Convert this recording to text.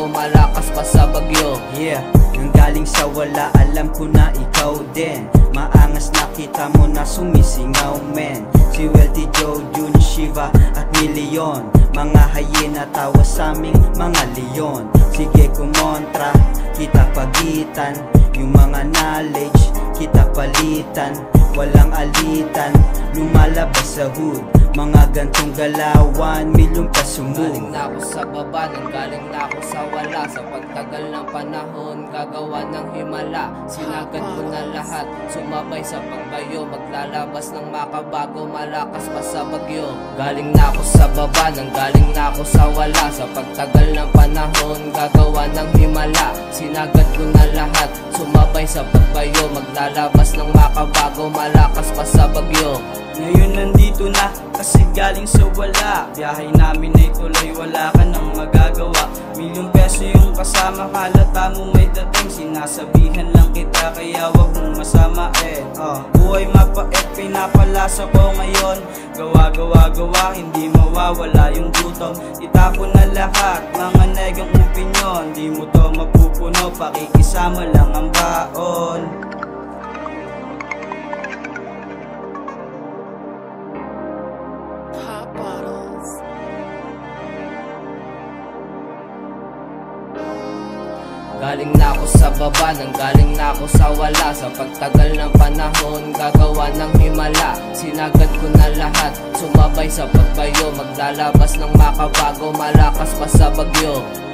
makabago, malakas pa sa bagyo. Yeah, nang galing sa wala, alam ko na ikaw din. Maangas nakita mo na sumisingaw, men. Si Wealthy Joe, Junior Shiva at Million, mga hyena tawa sa aming mga leon. Sige kumontra, kita pagitan, yung mga knowledge kita palitan. Walang alitan, lumalabas sa hood, mga gantong galawan, milyong pasumog. Galing na ako sa baba, nanggaling na ako sa wala. Sa pagtagal ng panahon, gagawa ng himala. Sinagad ko na lahat, sumabay sa pagbayo, maglalabas ng makabago, malakas pa sa bagyo. Galing na ako sa baba, nanggaling na ako sa wala. Sa pagtagal ng panahon, gagawa ng himala. Sinagad ko na lahat, sumabay sa pagbayo, maglalabas ng makabago, malakas pa sa bagyo. Ngayon nandito na kasi galing sa wala. Biyahe namin ay tuloy, wala ka nang magagawa. Milyong peso yung kasama, halata mo may dating. Sinasabihan lang kita kaya wag mong masama buhay mapait, pinapalasa ko ngayon. Gawa, hindi mawawala yung gutom. Itapon na lahat, mga negang opinyon. Di mo to mapupuno, pakikisama lang ang baon. Galing na ako sa baba, nanggaling na ako sa wala. Sa pagtagal ng panahon, gagawa ng himala. Sinagad ko na lahat, sumabay sa pagbayo, maglalabas ng makabago, malakas pa sa bagyo.